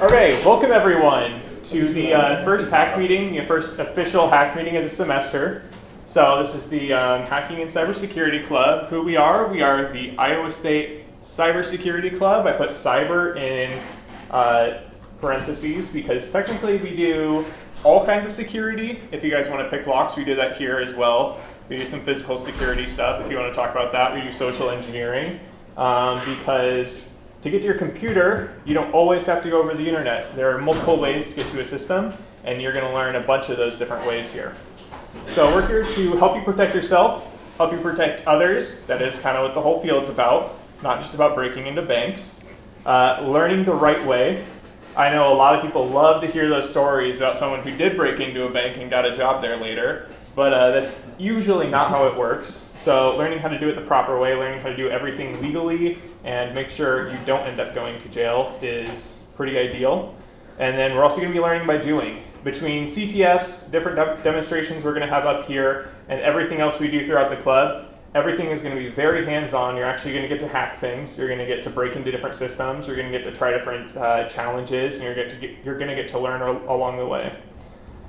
Okay, welcome everyone to the first HACC meeting, the first official HACC meeting of the semester. So this is the Hacking and Cybersecurity Club. Who we are the Iowa State Cybersecurity Club. I put cyber in parentheses because technically we do all kinds of security. If you guys want to pick locks, we do that here as well. We do some physical security stuff. If you want to talk about that, we do social engineering because to get to your computer, you don't always have to go over the internet. There are multiple ways to get to a system, and you're going to learn a bunch of those different ways here. So we're here to help you protect yourself, help you protect others. That is kind of what the whole field's about, not just about breaking into banks. Learning the right way. I know a lot of people love to hear those stories about someone who did break into a bank and got a job there later, but that's usually not how it works. So learning how to do it the proper way, learning how to do everything legally, and make sure you don't end up going to jail is pretty ideal. And then we're also going to be learning by doing. Between CTFs, different demonstrations we're going to have up here, and everything else we do throughout the club, everything is going to be very hands-on. You're actually going to get to hack things. You're going to get to break into different systems. You're going to get to try different challenges, and you're going to get to learn along the way.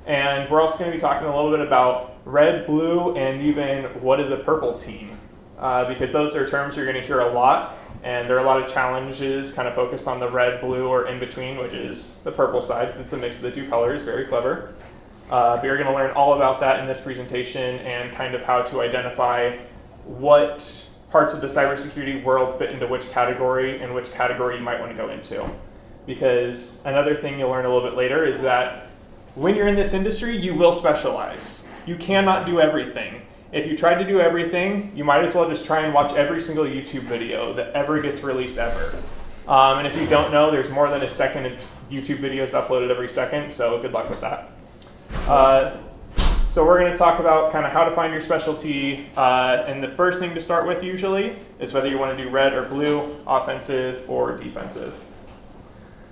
And we're also going to be talking a little bit about red, blue, and even what is a purple team, because those are terms you're going to hear a lot, and there are a lot of challenges kind of focused on the red, blue, or in between, which is the purple side, because it's a mix of the two colors, very clever. But you're going to learn all about that in this presentation and kind of how to identify what parts of the cybersecurity world fit into which category and which category you might want to go into. Because another thing you'll learn a little bit later is that when you're in this industry, you will specialize. You cannot do everything. If you try to do everything, you might as well just try and watch every single YouTube video that ever gets released ever. And if you don't know, there's more than a second of YouTube videos uploaded every second, so good luck with that. So we're going to talk about kind of how to find your specialty, and the first thing to start with usually is whether you want to do red or blue, offensive or defensive.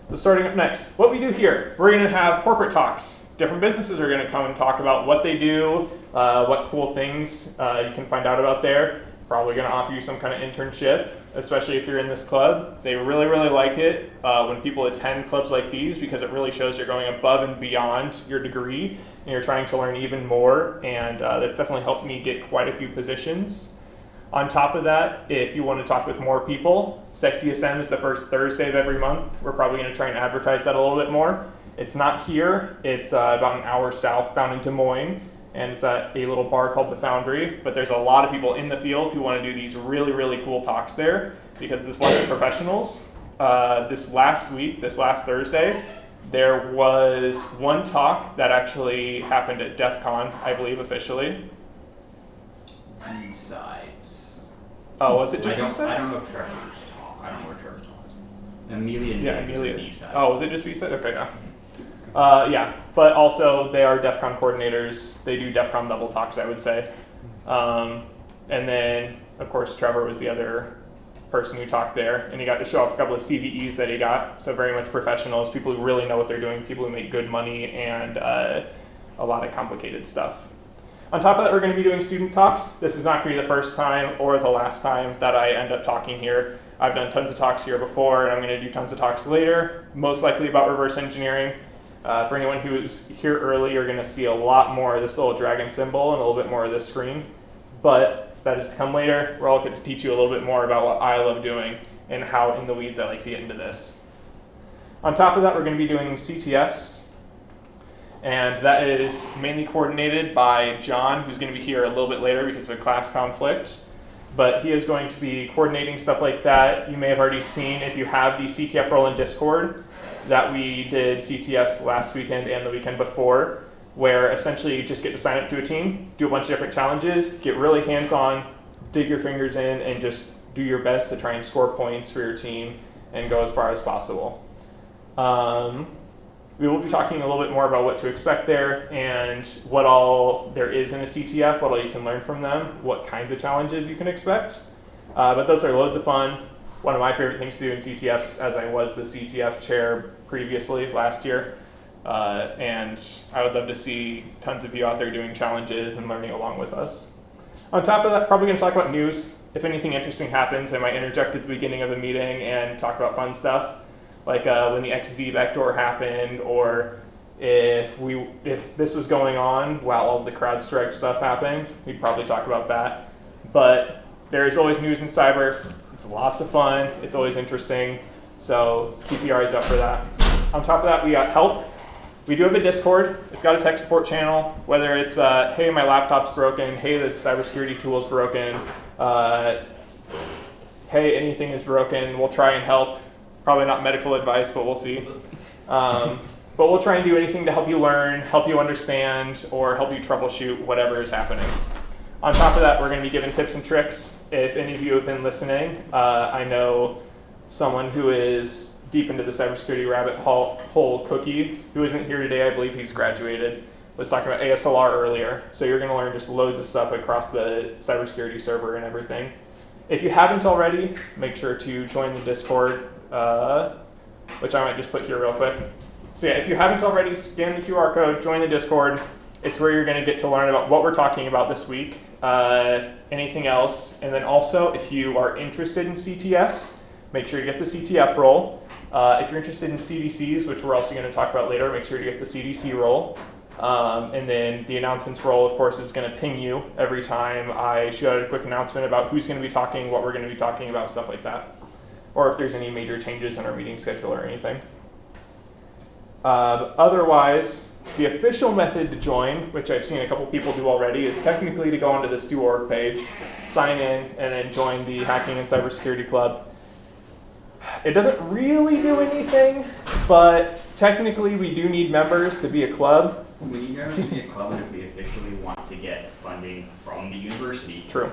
So starting up next, what we do here, we're going to have corporate talks. Different businesses are going to come and talk about what they do, what cool things you can find out about there. Probably going to offer you some kind of internship, especially if you're in this club. They really, really like it when people attend clubs like these because it really shows you're going above and beyond your degree and you're trying to learn even more, and that's definitely helped me get quite a few positions. On top of that, if you want to talk with more people, SecDSM is the first Thursday of every month. We're probably going to try and advertise that a little bit more. It's not here. It's about an hour south down in Des Moines, and it's at a little bar called The Foundry. But there's a lot of people in the field who want to do these really, really cool talks there because it's a bunch of professionals. This last Thursday, there was one talk that actually happened at DEF CON, I believe, officially. B-sides. Oh, was it just B-sides? I don't know if Trevor's talk. I don't know where Trevor's talk is. Amelia and Amelia. B-sides. Oh, was it just B-sides? Okay, yeah. Yeah, but also they are DEF CON coordinators. They do DEF CON level talks, I would say. And then, of course, Trevor was the other person who talked there, and he got to show off a couple of CVEs that he got. So very much professionals, people who really know what they're doing, people who make good money, and a lot of complicated stuff. On top of that, we're going to be doing student talks. This is not going to be the first time or the last time that I end up talking here. I've done tons of talks here before, and I'm going to do tons of talks later, most likely about reverse engineering. For anyone who is here early, you're going to see a lot more of this little dragon symbol and a little bit more of this screen. But that is to come later. We're all going to teach you a little bit more about what I love doing and how in the weeds I like to get into this. On top of that, we're going to be doing CTFs. And that is mainly coordinated by John, who's going to be here a little bit later because of a class conflict. But he is going to be coordinating stuff like that. You may have already seen, if you have the CTF role in Discord, that we did CTFs last weekend and the weekend before, where essentially you just get to sign up to a team, do a bunch of different challenges, get really hands-on, dig your fingers in, and just do your best to try and score points for your team and go as far as possible. We will be talking a little bit more about what to expect there and what all there is in a CTF, what all you can learn from them, what kinds of challenges you can expect. But those are loads of fun. One of my favorite things to do in CTFs, as I was the CTF chair previously last year. And I would love to see tons of you out there doing challenges and learning along with us. On top of that, probably going to talk about news. If anything interesting happens, I might interject at the beginning of the meeting and talk about fun stuff. like when the XZ backdoor happened, or if this was going on while all the CrowdStrike stuff happened, we'd probably talk about that. But there's always news in cyber. It's lots of fun. It's always interesting. So keep your eyes up for that. On top of that, we got help. We do have a Discord. It's got a tech support channel, whether it's, hey, my laptop's broken, hey, the cybersecurity tool's broken, hey, anything is broken, we'll try and help. Probably not medical advice, but we'll see. But we'll try and do anything to help you learn, help you understand, or help you troubleshoot whatever is happening. On top of that, we're going to be giving tips and tricks. If any of you have been listening, I know someone who is deep into the cybersecurity rabbit hole, Cookie, who isn't here today, I believe he's graduated, was talking about ASLR earlier. So you're going to learn just loads of stuff across the cybersecurity server and everything. If you haven't already, make sure to join the Discord, which I might just put here real quick. So yeah, if you haven't already, scan the QR code, join the Discord. It's where you're going to get to learn about what we're talking about this week, anything else. And then also, if you are interested in CTFs, make sure you get the CTF role. If you're interested in CDCs, which we're also going to talk about later, make sure to get the CDC role. And then the announcements role, of course, is going to ping you every time I shoot out a quick announcement about who's going to be talking, what we're going to be talking about, stuff like that. Or if there's any major changes in our meeting schedule or anything. Otherwise, the official method to join, which I've seen a couple people do already, is technically to go onto the Stu.org page, sign in, and then join the Hacking and Cybersecurity Club. It doesn't really do anything, but technically we do need members to be a club. We need members to be a club if we officially want to get funding from the university. True.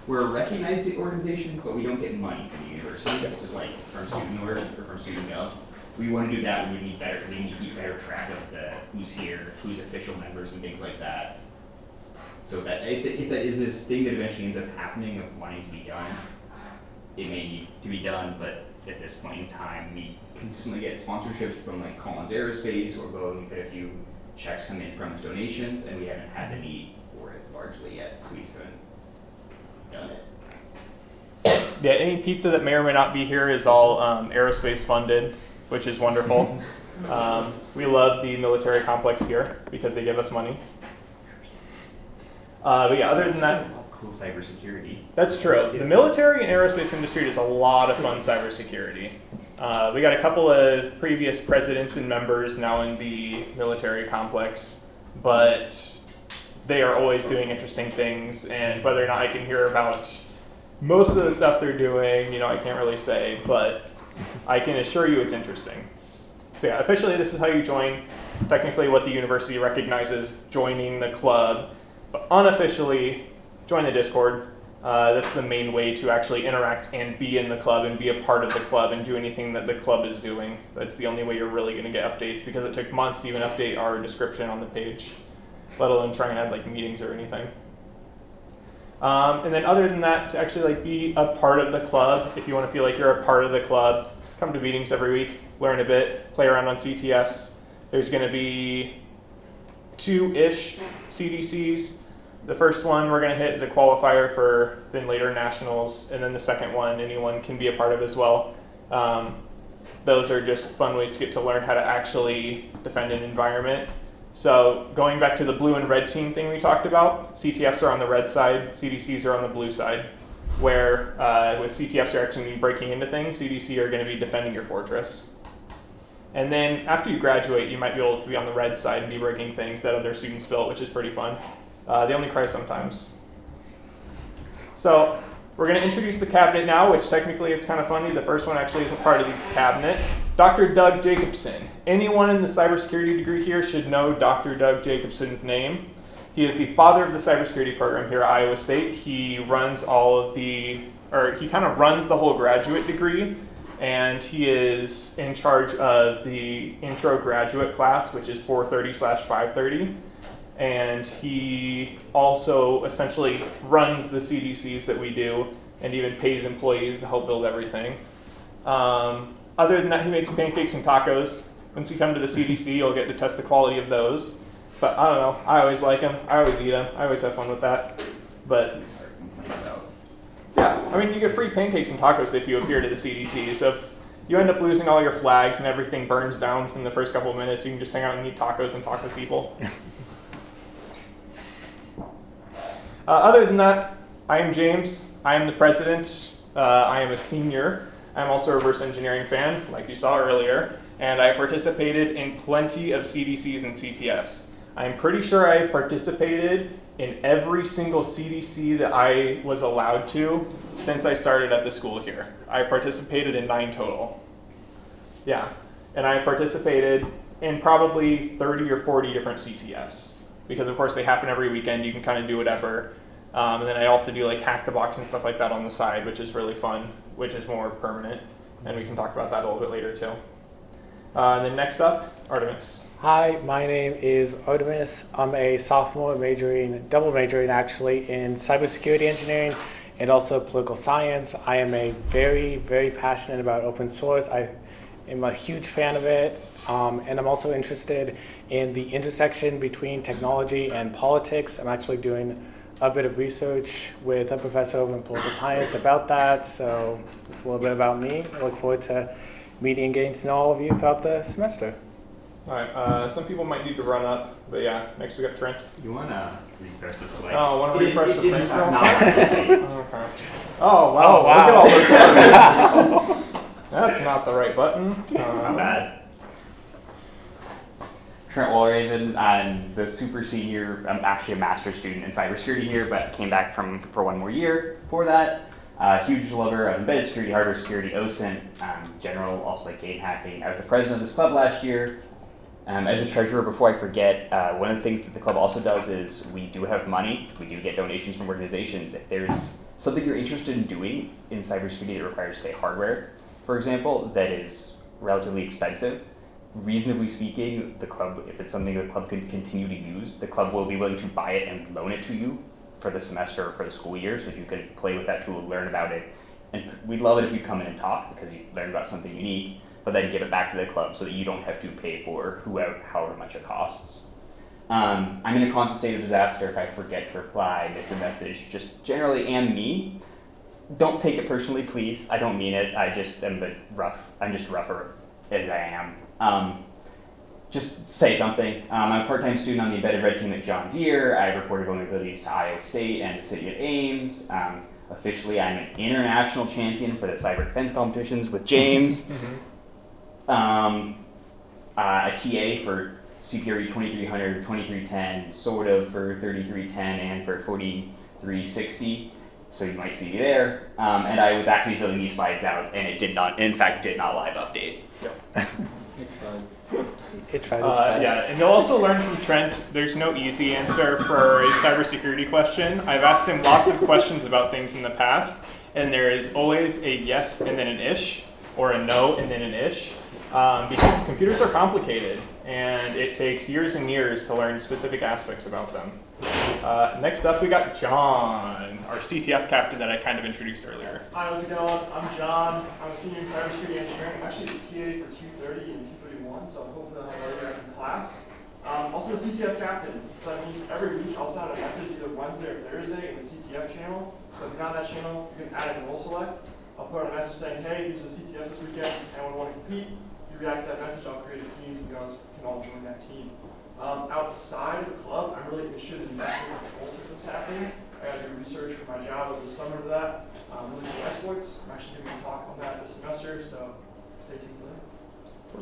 We're a recognized organization, but we don't get money from the university. Yes. This is like from student org or from student gov. We want to do that. We need to keep better track of who's here, who's official members, and things like that. So that if that is this thing that eventually ends up happening of wanting to be done, it may need to be done. But at this point in time, we consistently get sponsorships from like Collins Aerospace or Boeing. We've had a few checks come in from donations, and we haven't had the need for it largely yet. So we haven't done it. Yeah, any pizza that may or may not be here is all aerospace funded, which is wonderful. We love the military complex here because they give us money. But yeah, other than that, cool cybersecurity. That's true. The military and aerospace industry does a lot of fun cybersecurity. We got a couple of previous presidents and members now in the military complex, but they are always doing interesting things, and whether or not I can hear about most of the stuff they're doing, I can't really say, but I can assure you it's interesting. So yeah, officially this is how you join. Technically what the university recognizes joining the club, but unofficially join the Discord. That's the main way to actually interact and be in the club and be a part of the club and do anything that the club is doing. That's the only way you're really going to get updates, because it took months to even update our description on the page, let alone try and add like meetings or anything. And then other than that, to actually be a part of the club, if you want to feel like you're a part of the club, come to meetings every week, learn a bit, play around on CTFs. There's going to be 2-ish CDCs. The first one we're going to hit is a qualifier for then later nationals, and then the second one anyone can be a part of as well. Those are just fun ways to get to learn how to actually defend an environment. So going back to the blue and red team thing we talked about, CTFs are on the red side, CDCs are on the blue side, where with CTFs you're actually breaking into things, CDC are going to be defending your fortress. And then after you graduate, you might be able to be on the red side and be breaking things that other students built, which is pretty fun. They only cry sometimes. So we're going to introduce the cabinet now, which technically it's kind of funny. The first one actually is a part of the cabinet. Dr. Doug Jacobson. Anyone in the cybersecurity degree here should know Dr. Doug Jacobson's name. He is the father of the cybersecurity program here at Iowa State. He runs he kind of runs the whole graduate degree, and he is in charge of the intro graduate class, which is 430/530. And he also essentially runs the CDCs that we do and even pays employees to help build everything. Other than that, he makes pancakes and tacos. Once you come to the CDC, you'll get to test the quality of those. But I don't know, I always like them. I always eat them. I always have fun with that. But yeah, I mean, you get free pancakes and tacos if you appear to the CDC. So if you end up losing all your flags and everything burns down within the first couple of minutes. You can just hang out and eat tacos and talk with people. Other than that, I am James. I am the president. I am a senior. I'm also a reverse engineering fan, like you saw earlier, and I participated in plenty of CDCs and CTFs. I'm pretty sure I participated in every single CDC that I was allowed to since I started at the school here. I participated in 9 total. Yeah, and I participated in probably 30 or 40 different CTFs because of course they happen every weekend. You can kind of do whatever. And then I also do like Hack the Box and stuff like that on the side, which is really fun, which is more permanent. And we can talk about that a little bit later too. And then next up, Artemis. Hi, my name is Artemis. I'm a sophomore double majoring actually in cybersecurity engineering and also political science. I am very, very passionate about open source. I am a huge fan of it. And I'm also interested in the intersection between technology and politics. I'm actually doing a bit of research with a professor over in political science about that. So it's a little bit about me. I look forward to meeting and getting to know all of you throughout the semester. All right, some people might need to run up, but yeah, next we got Trent. You want to refresh the slide? Oh, want to refresh the slide? No. Okay. Oh, wow. Oh, wow. Look at all those buttons. That's not the right button. Not bad. Trent Walraven, I'm the super senior. I'm actually a master's student in cybersecurity here, but came back for one more year for that. Huge lover of embedded security, hardware security, OSINT, general, also like game hacking. I was the president of this club last year. As a treasurer, before I forget, one of the things that the club also does is we do have money. We do get donations from organizations. If there's something you're interested in doing in cybersecurity that requires, say, hardware, for example, that is relatively expensive, reasonably speaking, the club, if it's something the club can continue to use, the club will be willing to buy it and loan it to you for the semester or for the school year so that you can play with that tool, learn about it. And we'd love it if you come in and talk because you learn about something unique, but then give it back to the club so that you don't have to pay for however much it costs. I'm in a constant state of disaster if I forget to reply, miss a message, just generally am me. Don't take it personally, please. I don't mean it. I just am rough. I'm just rougher as I am. Just say something. I'm a part-time student on the embedded red team at John Deere. I reported vulnerabilities to Iowa State and the city of Ames. Officially, I'm an international champion for the cyber defense competitions with James. A TA for CPRE 2300, 2310, sort of for 3310 and for 4360. So you might see me there. And I was actually filling these slides out, and it did not live update. It tried its best. Yeah, and you'll also learn from Trent, there's no easy answer for a cybersecurity question. I've asked him lots of questions about things in the past, and there is always a yes and then an ish, or a no and then an ish, because computers are complicated, and it takes years and years to learn specific aspects about them. Next up, we got John, our CTF captain that I kind of introduced earlier. Hi, how's it going? I'm John. I'm a senior in cybersecurity engineering. I'm actually a TA for 230 and 231, so hopefully I'll have all you guys in class. Also a CTF captain, so that means every week I'll send out a message either Wednesday or Thursday in the CTF channel. So if you're on that channel, you can add a role select. I'll put out a message saying, hey, these are the CTFs this weekend, anyone want to compete? You react to that message, I'll create a team, you guys can all join that team. Outside of the club, I'm really interested in network control systems happening. I got to do research for my job over the summer to that. Really cool exploits. I'm actually giving a talk on that this semester, so stay tuned for that.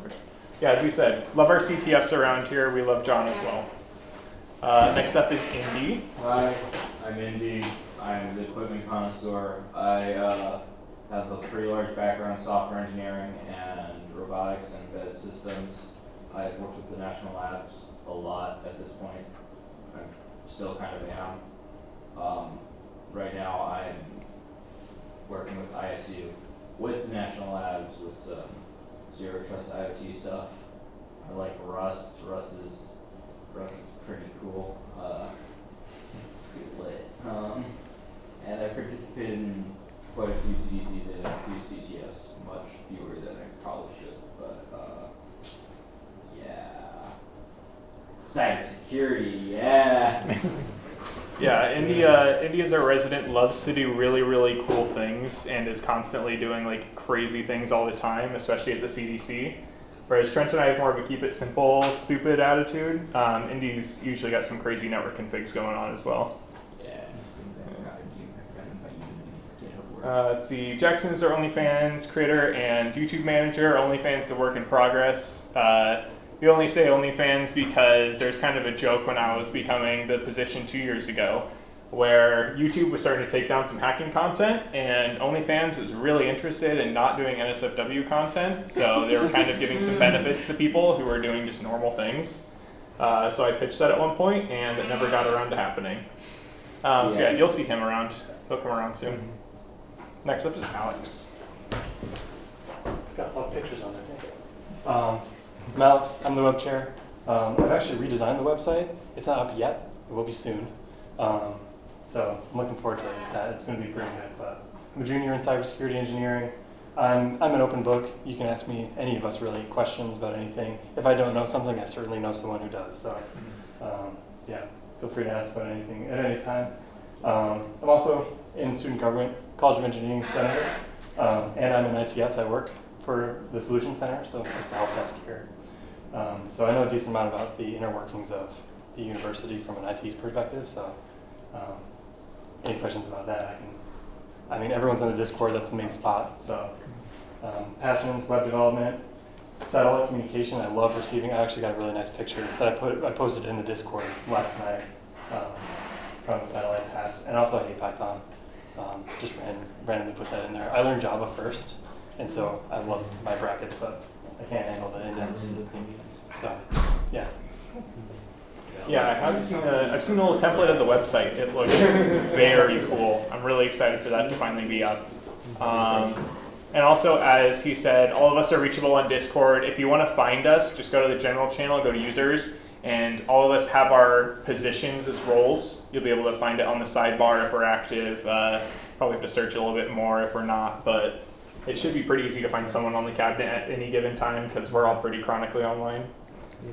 Perfect. Yeah, as we said, love our CTFs around here. We love John as well. Next up is Indy. Hi, I'm Indy. I'm the equipment connoisseur. I have a pretty large background in software engineering and robotics and embedded systems. I've worked with the national labs a lot at this point. I still kind of am. Right now I'm working with ISU with the national labs with some zero trust IoT stuff. I like Rust. Rust is pretty cool. It's pretty lit. And I participated in quite a few CDCs and a few CTFs, much fewer than I probably should, but yeah. Cybersecurity, yeah. Yeah, India's our resident, loves to do really, really cool things, and is constantly doing like crazy things all the time, especially at the CDC. Whereas Trent and I have more of a keep it simple, stupid attitude. Indy's usually got some crazy network configs going on as well. Let's see, Jackson's our OnlyFans creator and YouTube manager. OnlyFans is a work in progress. We only say OnlyFans because there's kind of a joke when I was becoming the position 2 years ago, where YouTube was starting to take down some hacking content, and OnlyFans was really interested in not doing NSFW content, so they were kind of giving some benefits to people who were doing just normal things. So I pitched that at one point, and it never got around to happening. So yeah, you'll see him around. He'll come around soon. Next up is Alex. Got a lot of pictures on there. I'm Alex, I'm the web chair. I've actually redesigned the website. It's not up yet, it will be soon. So I'm looking forward to that. It's going to be pretty good. But I'm a junior in cybersecurity engineering. I'm an open book. You can ask me, any of us really, questions about anything. If I don't know something, I certainly know someone who does. So yeah, feel free to ask about anything at any time. I'm also in student government, College of Engineering Senator, and I'm in ITS. I work for the Solution Center, so it's the help desk here. So I know a decent amount about the inner workings of the university from an IT perspective, so any questions about that, I mean, everyone's on the Discord, that's the main spot, so passions, web development, satellite communication, I love receiving. I actually got a really nice picture that I posted in the Discord last night from the satellite pass, and also I hate Python. Just randomly put that in there. I learned Java first, and so I love my brackets, but I can't handle the indents. So, yeah. Yeah, I've seen the little template of the website. It looks very cool. I'm really excited for that to finally be up. And also, as he said, all of us are reachable on Discord. If you want to find us, just go to the general channel, go to users, and all of us have our positions as roles. You'll be able to find it on the sidebar if we're active. Probably have to search a little bit more if we're not, but it should be pretty easy to find someone on the cabinet at any given time because we're all pretty chronically online. Yeah.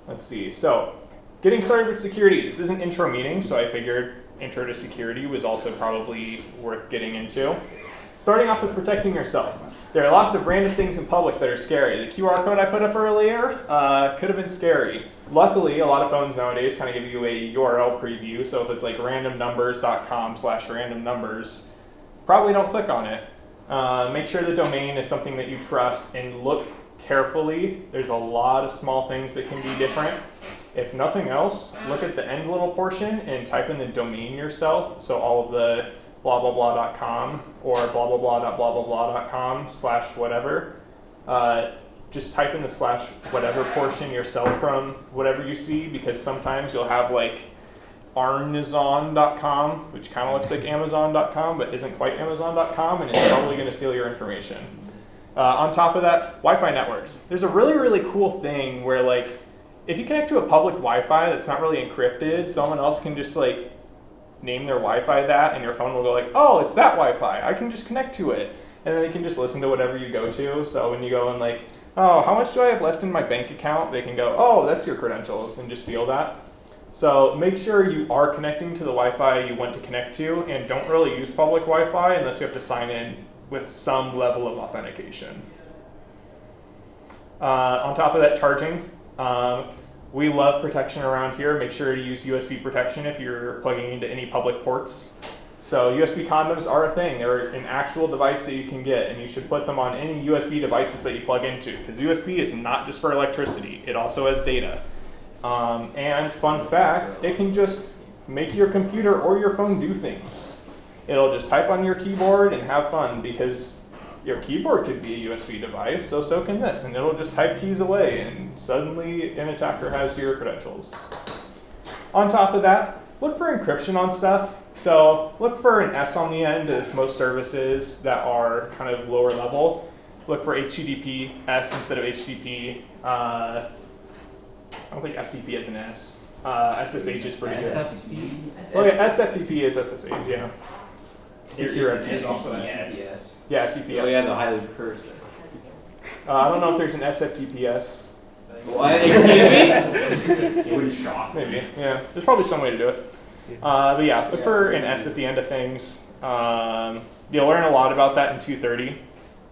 Let's see. So, getting started with security. This is an intro meeting, so I figured intro to security was also probably worth getting into. Starting off with protecting yourself. There are lots of random things in public that are scary. The QR code I put up earlier could have been scary. Luckily, a lot of phones nowadays kind of give you a URL preview, so if it's like randomnumbers.com/randomnumbers, probably don't click on it. Make sure the domain is something that you trust and look carefully. There's a lot of small things that can be different. If nothing else, look at the end little portion and type in the domain yourself. So all of the blah blah blah.com or blah blah blah.com/whatever. Just type in the /whatever portion yourself from whatever you see, because sometimes you'll have like arnazon.com, which kind of looks like amazon.com but isn't quite amazon.com, and it's probably going to steal your information. On top of that, Wi-Fi networks. There's a really, really cool thing where like if you connect to a public Wi-Fi that's not really encrypted, someone else can just like name their Wi-Fi that, and your phone will go like, oh, it's that Wi-Fi, I can just connect to it. And then they can just listen to whatever you go to. So when you go and like, oh, how much do I have left in my bank account? They can go, oh, that's your credentials, and just steal that. So make sure you are connecting to the Wi-Fi you want to connect to, and don't really use public Wi-Fi unless you have to sign in with some level of authentication. On top of that, charging. We love protection around here. Make sure to use USB protection if you're plugging into any public ports. So USB condoms are a thing. They're an actual device that you can get, and you should put them on any USB devices that you plug into, because USB is not just for electricity. It also has data. And fun fact, it can just make your computer or your phone do things. It'll just type on your keyboard and have fun, because your keyboard could be a USB device, so can this, and it'll just type keys away, and suddenly an attacker has your credentials. On top of that, look for encryption on stuff. So look for an S on the end of most services that are kind of lower level. Look for HTTP S instead of HTTP. I don't think FTP has an S. SSH is pretty good. Oh yeah, SFTP is SSH, yeah. Secure There's FTP. also FTPS. Yeah, FTPS. Oh yeah, the highly cursed. I don't know if there's an SFTPS. What? Excuse me? It would shock. Maybe, yeah. There's probably some way to do it. But yeah, look for an S at the end of things. You'll learn a lot about that in 230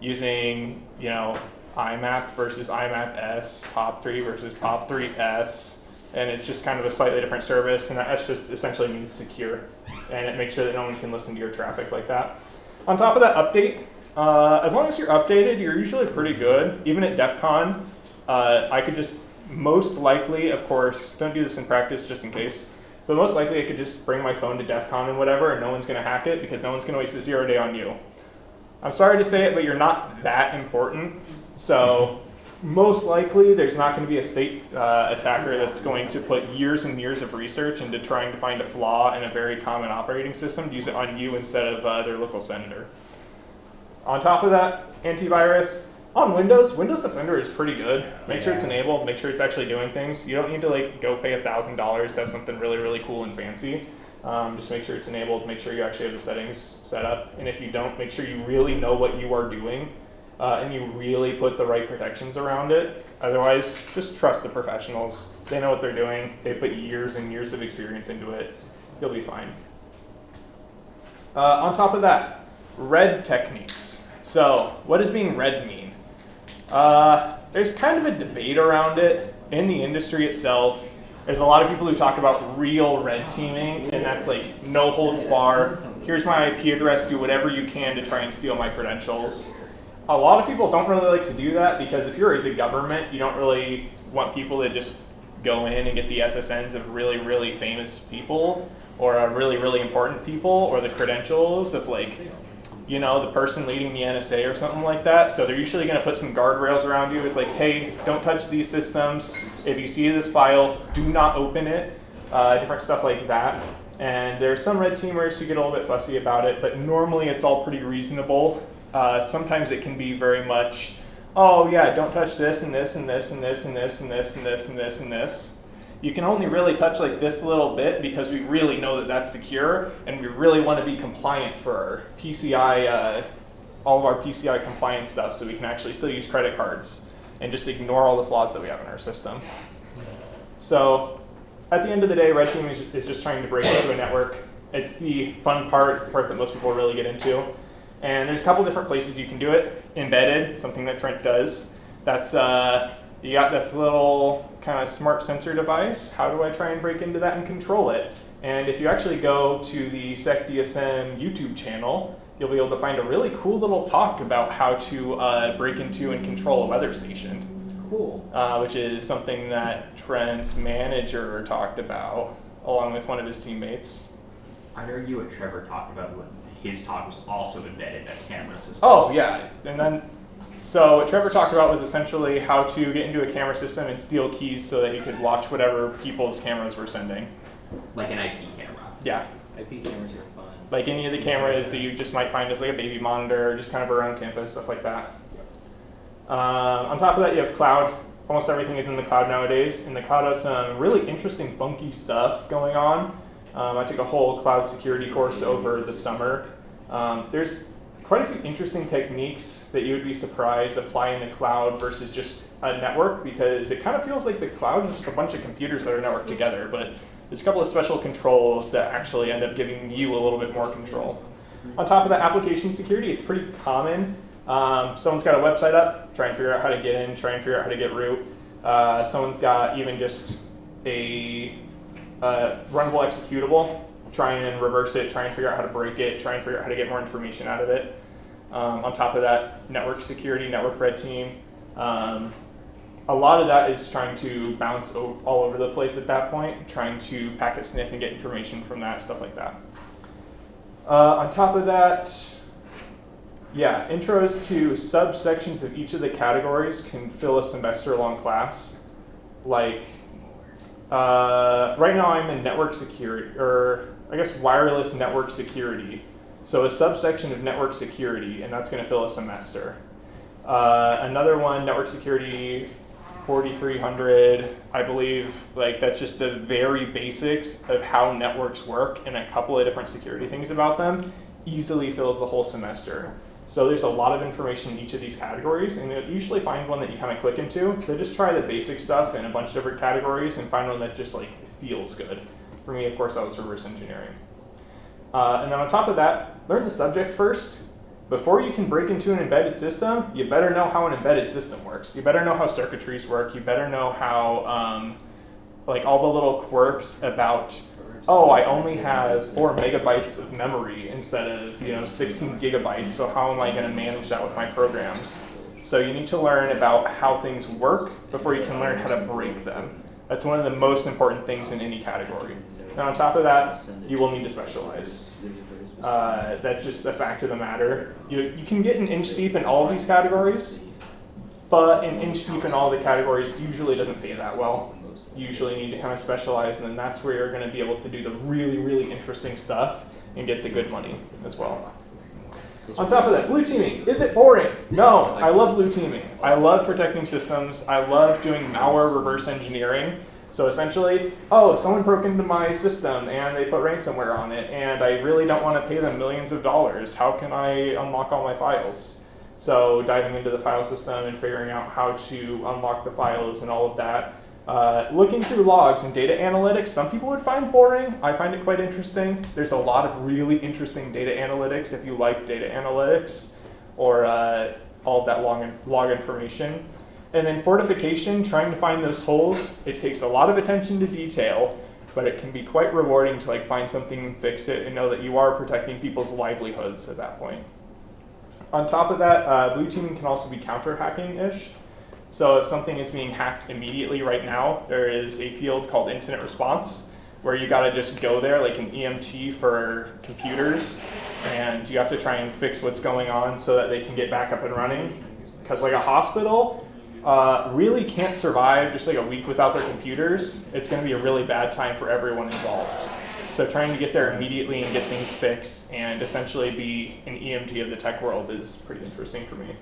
using, IMAP versus IMAP S, POP3 versus POP3 S, and it's just kind of a slightly different service, and that S just essentially means secure, and it makes sure that no one can listen to your traffic like that. On top of that update, as long as you're updated, you're usually pretty good. Even at DEF CON, I could just most likely, of course, don't do this in practice just in case, but most likely I could just bring my phone to DEF CON and whatever, and no one's going to hack it because no one's going to waste a 0 day on you. I'm sorry to say it, but you're not that important. So most likely there's not going to be a state attacker that's going to put years and years of research into trying to find a flaw in a very common operating system to use it on you instead of their local senator. On top of that, antivirus. On Windows, Windows Defender is pretty good. Make sure it's enabled, make sure it's actually doing things. You don't need to go pay $1,000 to have something really, really cool and fancy. Just make sure it's enabled, make sure you actually have the settings set up. And if you don't, make sure you really know what you are doing and you really put the right protections around it. Otherwise, just trust the professionals. They know what they're doing. They put years and years of experience into it. You'll be fine. On top of that, red techniques. So what does being red mean? There's kind of a debate around it in the industry itself. There's a lot of people who talk about real red teaming, and that's like no holds bar. Here's my IP address, do whatever you can to try and steal my credentials. A lot of people don't really like to do that because if you're the government, you don't really want people to just go in and get the SSNs of really, really famous people or really, really important people or the credentials of the person leading the NSA or something like that. So they're usually going to put some guardrails around you. It's like, hey, don't touch these systems. If you see this file, do not open it. Different stuff like that. And there's some red teamers who get a little bit fussy about it, but normally it's all pretty reasonable. Sometimes it can be very much, oh yeah, don't touch this and this and this and this and this and this and this and this and this. You can only really touch this little bit because we really know that that's secure, and we really want to be compliant for our PCI, all of our PCI compliance stuff, so we can actually still use credit cards and just ignore all the flaws that we have in our system. So at the end of the day, red teaming is just trying to break into a network. It's the fun part. It's the part that most people really get into. And there's a couple different places you can do it. Embedded, something that Trent does. That's you got this little kind of smart sensor device. How do I try and break into that and control it? And if you actually go to the SecDSM YouTube channel, you'll be able to find a really cool little talk about how to break into and control a weather station. Cool. Which is something that Trent's manager talked about along with one of his teammates. I'd argue what Trevor talked about when his talk was also embedded a camera system. Oh yeah, and then so what Trevor talked about was essentially how to get into a camera system and steal keys so that you could watch whatever people's cameras were sending. Like an IP camera. Yeah. IP cameras are fun. Like any of the cameras that you just might find as a baby monitor, just kind of around campus, stuff like that. On top of that, you have cloud. Almost everything is in the cloud nowadays, and the cloud has some really interesting, funky stuff going on. I took a whole cloud security course over the summer. There's quite a few interesting techniques that you would be surprised apply in the cloud versus just a network, because it kind of feels like the cloud is just a bunch of computers that are networked together, but there's a couple of special controls that actually end up giving you a little bit more control. On top of that, application security, it's pretty common. Someone's got a website up, try and figure out how to get in, try and figure out how to get root. Someone's got even just a runnable executable, try and reverse it, try and figure out how to break it, try and figure out how to get more information out of it. On top of that, network security, network red team. A lot of that is trying to bounce all over the place at that point, trying to packet sniff and get information from that, stuff like that. On top of that, yeah, intros to subsections of each of the categories can fill a semester-long class. Like, right now I'm in network security, or I guess wireless network security. So a subsection of network security, and that's going to fill a semester. Another one, network security 4300, I believe, that's just the very basics of how networks work and a couple of different security things about them, easily fills the whole semester. So there's a lot of information in each of these categories, and you'll usually find one that you kind of click into. So just try the basic stuff in a bunch of different categories and find one that just feels good For me, of course, that was reverse engineering. And then on top of that, learn the subject first. Before you can break into an embedded system, you better know how an embedded system works. You better know how circuitries work. You better know how, like all the little quirks about, oh, I only have 4 megabytes of memory instead of 16 gigabytes. So how am I going to manage that with my programs? So you need to learn about how things work before you can learn how to break them. That's one of the most important things in any category. And on top of that, you will need to specialize. That's just a fact of the matter. You can get an inch deep in all of these categories, but an inch deep in all the categories usually doesn't pay that well. You usually need to kind of specialize, and then that's where you're going to be able to do the really, really interesting stuff and get the good money as well. On top of that, blue teaming. Is it boring? No, I love blue teaming. I love protecting systems. I love doing malware reverse engineering. So essentially, oh, someone broke into my system and they put ransomware on it, and I really don't want to pay them millions of dollars. How can I unlock all my files? So diving into the file system and figuring out how to unlock the files and all of that. Looking through logs and data analytics, some people would find boring. I find it quite interesting. There's a lot of really interesting data analytics if you like data analytics or all of that log information. And then fortification, trying to find those holes, it takes a lot of attention to detail, but it can be quite rewarding to find something and fix it and know that you are protecting people's livelihoods at that point. On top of that, blue teaming can also be counter-hacking-ish. So if something is being hacked immediately right now, there is a field called incident response where you gotta just go there like an EMT for computers, and you have to try and fix what's going on so that they can get back up and running. Because like a hospital really can't survive just like a week without their computers. It's gonna be a really bad time for everyone involved. So trying to get there immediately and get things fixed and essentially be an EMT of the tech world is pretty interesting for me.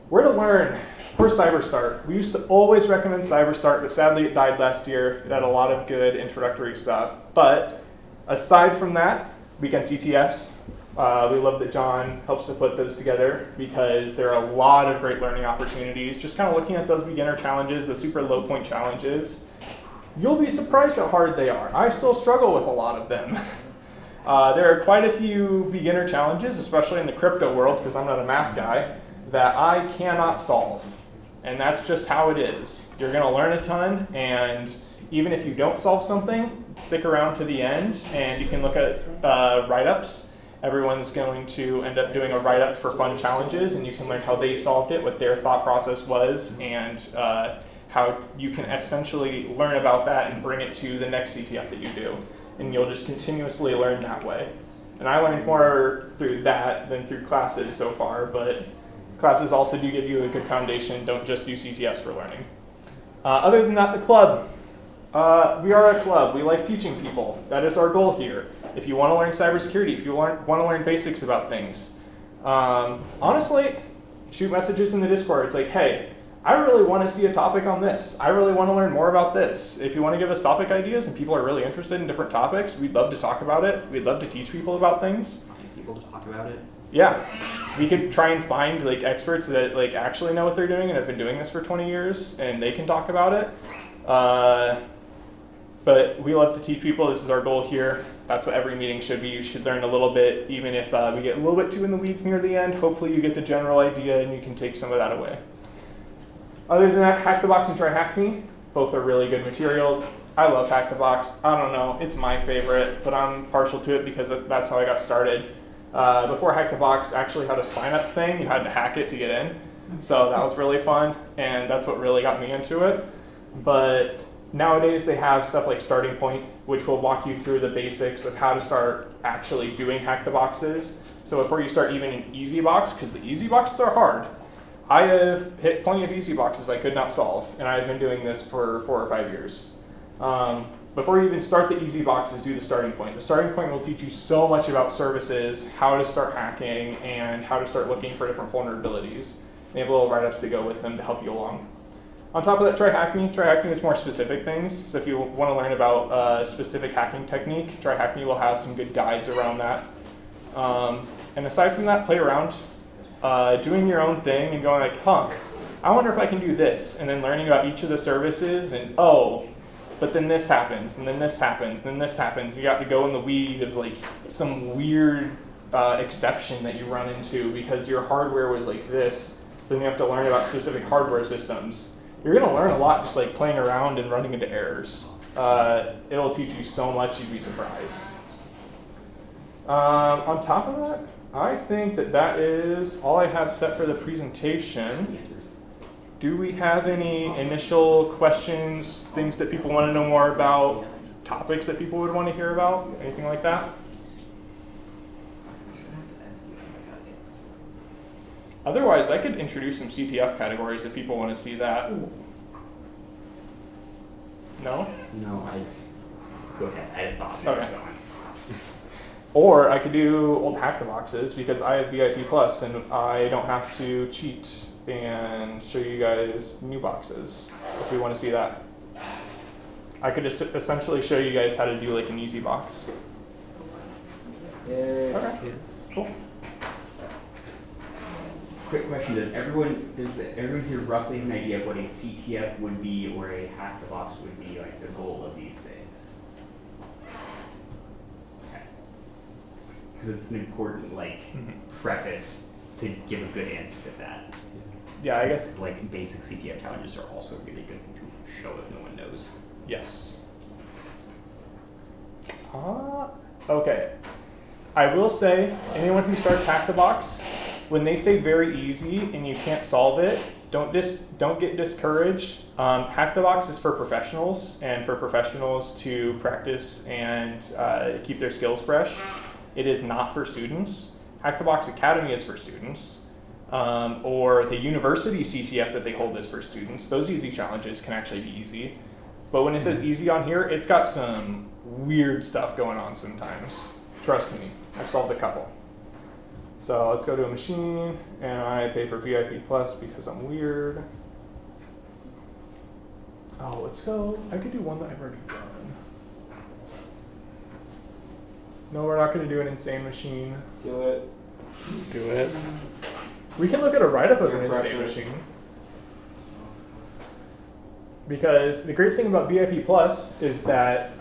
Where to learn? For CyberStart. We used to always recommend CyberStart, but sadly it died last year. It had a lot of good introductory stuff. But aside from that, weekend CTFs. We love that John helps to put those together because there are a lot of great learning opportunities. Just kind of looking at those beginner challenges, the super low point challenges, you'll be surprised how hard they are. I still struggle with a lot of them. There are quite a few beginner challenges, especially in the crypto world, because I'm not a math guy, that I cannot solve. And that's just how it is. You're going to learn a ton, and even if you don't solve something, stick around to the end, and you can look at write-ups. Everyone's going to end up doing a write-up for fun challenges, and you can learn how they solved it, what their thought process was, and how you can essentially learn about that and bring it to the next CTF that you do. And you'll just continuously learn that way. And I learned more through that than through classes so far, but classes also do give you a good foundation. Don't just do CTFs for learning. Other than that, the club. We are a club. We like teaching people. That is our goal here. If you want to learn cybersecurity, if you want to learn basics about things, honestly, shoot messages in the Discord. It's like, hey, I really want to see a topic on this. I really want to learn more about this. If you want to give us topic ideas and people are really interested in different topics, we'd love to talk about it. We'd love to teach people about things. Find people to talk about it. Yeah, we could try and find experts that actually know what they're doing and have been doing this for 20 years, and they can talk about it. But we love to teach people. This is our goal here. That's what every meeting should be. You should learn a little bit, even if we get a little bit too in the weeds near the end. Hopefully you get the general idea and you can take some of that away. Other than that, Hack the Box and Try Hack Me. Both are really good materials. I love Hack the Box. I don't know, it's my favorite, but I'm partial to it because that's how I got started. Before Hack the Box actually had a sign-up thing. You had to hack it to get in. So that was really fun, and that's what really got me into it. But nowadays they have stuff like Starting Point, which will walk you through the basics of how to start actually doing Hack the Boxes. So before you start even an easy box, because the easy boxes are hard, I have hit plenty of easy boxes I could not solve, and I've been doing this for 4 or 5 years. Before you even start the easy boxes, do the Starting Point. The Starting Point will teach you so much about services, how to start hacking, and how to start looking for different vulnerabilities. They have little write-ups to go with them to help you along. On top of that, Try Hack Me. Try Hack Me is more specific things. So if you want to learn about a specific hacking technique, Try Hack Me will have some good guides around that. And aside from that, play around. Doing your own thing and going like, I wonder if I can do this. And then learning about each of the services and, oh, but then this happens, and then this happens, and then this happens. You got to go in the weed of like some weird exception that you run into because your hardware was like this. So then you have to learn about specific hardware systems. You're going to learn a lot just like playing around and running into errors. It'll teach you so much, you'd be surprised. On top of that, I think that that is all I have set for the presentation. Do we have any initial questions, things that people want to know more about, topics that people would want to hear about, anything like that? Otherwise, I could introduce some CTF categories if people want to see that. No? No, go ahead. I had thought. Okay. Or I could do old hack the boxes because I have VIP Plus and I don't have to cheat and show you guys new boxes if we want to see that. I could just essentially show you guys how to do like an easy box. Okay, cool. Quick question: does everyone here roughly have an idea of what a CTF would be or a hack the box would be, like the goal of these things? Okay. Because it's an important preface to give a good answer to that. Yeah, I guess. Like basic CTF challenges are also a really good thing to show if no one knows. Yes. Okay. I will say, anyone who starts Hack the Box, when they say very easy and you can't solve it, don't get discouraged. Hack the Box is for professionals and for professionals to practice and keep their skills fresh. It is not for students. Hack the Box Academy is for students. Or the university CTF that they hold is for students. Those easy challenges can actually be easy. But when it says easy on here, it's got some weird stuff going on sometimes. Trust me, I've solved a couple. So let's go to a machine, and I pay for VIP Plus because I'm weird. Oh, let's go. I could do one that I've already done. No, we're not going to do an insane machine. Do it. Do it. We can look at a write-up of Peer an insane pressure. machine. Because the great thing about VIP Plus is that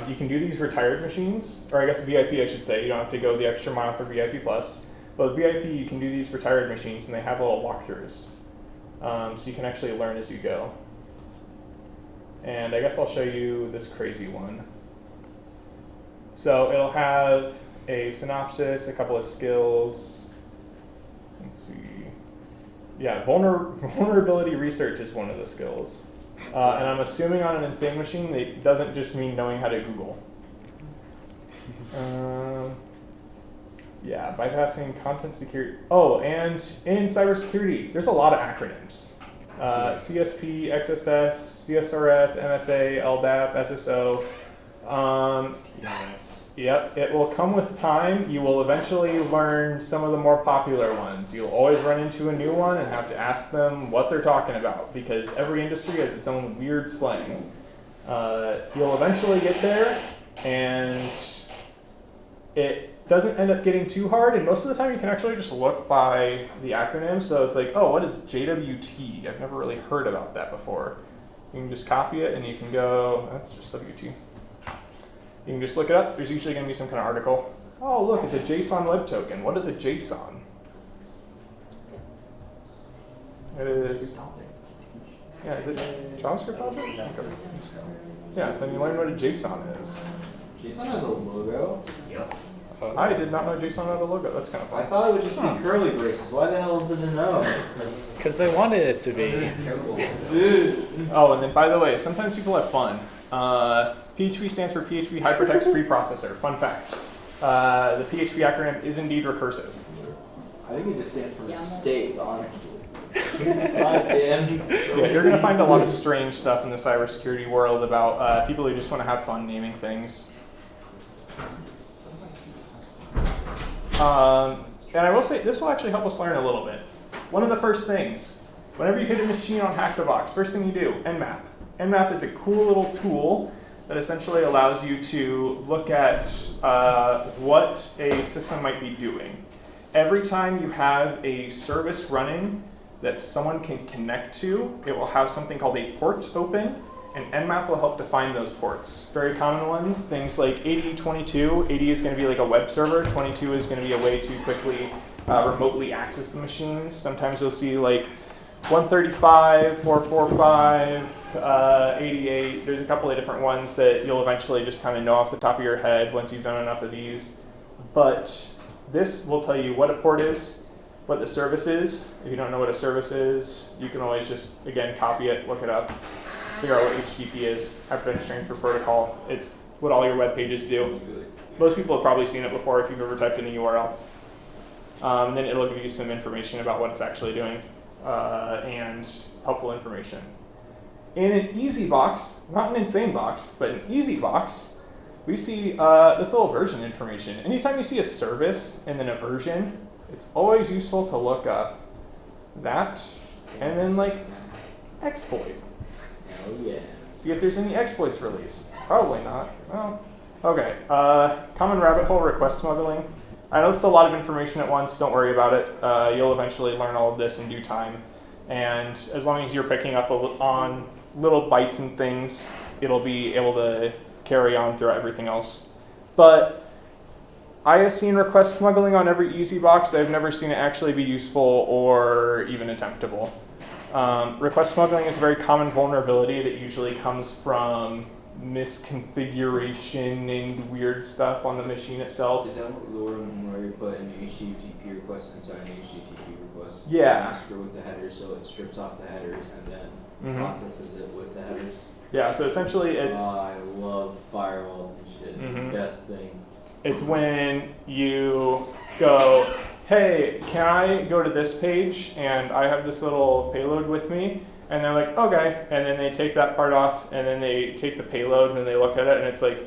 you can do these retired machines, or I guess VIP I should say, you don't have to go the extra mile for VIP Plus. But with VIP you can do these retired machines and they have little walkthroughs. So you can actually learn as you go. And I guess I'll show you this crazy one. So it'll have a synopsis, a couple of skills. Let's see. Yeah, vulnerability research is one of the skills. And I'm assuming on an insane machine, it doesn't just mean knowing how to Google. Yeah, bypassing content security. Oh, and in cybersecurity, there's a lot of acronyms. CSP, XSS, CSRF, MFA, LDAP, SSO. Yep, it will come with time. You will eventually learn some of the more popular ones. You'll always run into a new one and have to ask them what they're talking about because every industry has its own weird slang. You'll eventually get there, and it doesn't end up getting too hard, and most of the time you can actually just look by the acronym. So it's like, oh, what is JWT? I've never really heard about that before. You can just copy it and you can go, that's just WT. You can just look it up. There's usually going to be some kind of article. Oh, look, it's a JSON web token. What is a JSON? It is, yeah, is it JavaScript object? Yeah, so then you learn what a JSON is. JSON has a logo. Yep. I did not know JSON had a logo. That's kind of I fun. thought it would just be curly braces. Why the hell is it a no? Because they wanted it to be. Oh, and then by the way, sometimes people have fun. PHP stands for PHP Hypertext Preprocessor. Fun fact. The PHP acronym is indeed recursive. I think it just stands for state, honestly. Dan. Yeah, you're going to find a lot of strange stuff in the cybersecurity world about people who just want to have fun naming things. And I will say, this will actually help us learn a little bit. One of the first things, whenever you hit a machine on Hack the Box, first thing you do, Nmap. Nmap is a cool little tool that essentially allows you to look at what a system might be doing. Every time you have a service running that someone can connect to, it will have something called a port open, And Nmap will help define those ports. Very common ones, things like 8022. 80 is going to be like a web server. 22 is going to be a way to quickly remotely access the machines. Sometimes you'll see like 135, 445, 88. There's a couple of different ones that you'll eventually just kind of know off the top of your head once you've done enough of these. But this will tell you what a port is, what the service is. If you don't know what a service is, you can always just, again, copy it, look it up, figure out what HTTP is, Hypertext Transfer Protocol. It's what all your web pages do. Most people have probably seen it before if you've ever typed in a URL. Then it'll give you some information about what it's actually doing and helpful information. In an easy box, not an insane box, but an easy box, we see this little version information. Anytime you see a service and then a version, it's always useful to look up that and then like exploit. Oh yeah. See if there's any exploits released. Probably not. Well, okay. Common rabbit hole request smuggling. I know it's a lot of information at once. Don't worry about it. You'll eventually learn all of this in due time. And as long as you're picking up on little bites and things, it'll be able to carry on throughout everything else. But I have seen request smuggling on every easy box. I've never seen it actually be useful or even attemptable. Request smuggling is a very common vulnerability that usually comes from misconfiguration and weird stuff on the machine itself. Is that where you put an HTTP request inside an HTTP request? Yeah. Master with the headers, so it strips off the headers and then processes it with the headers. Yeah, so essentially it's... I love firewalls and shit. Best things. It's when you go, hey, can I go to this page and I have this little payload with me? And they're like, okay. And then they take that part off and then they take the payload and then they look at it and it's like,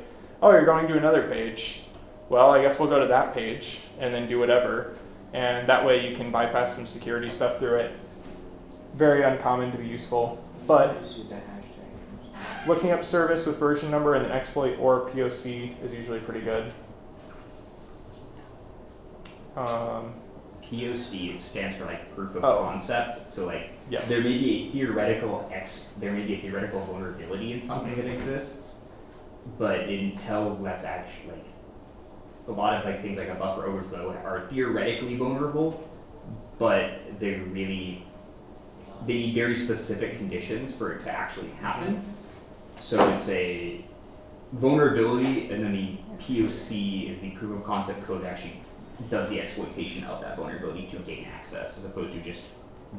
oh, you're going to another page. Well, I guess we'll go to that page and then do whatever. And that way you can bypass some security stuff through it. Very uncommon to be useful. But Just use that hashtag. looking up service with version number and then exploit or POC is usually pretty good. POC stands for like proof of Oh. concept. So like Yes. there may be a theoretical vulnerability in something that exists, but until that's actually like a lot of like things like a buffer overflow are theoretically vulnerable, but they need very specific conditions for it to actually happen. So it's a vulnerability, and then the POC is the proof of concept code that actually does the exploitation of that vulnerability to gain access, as opposed to just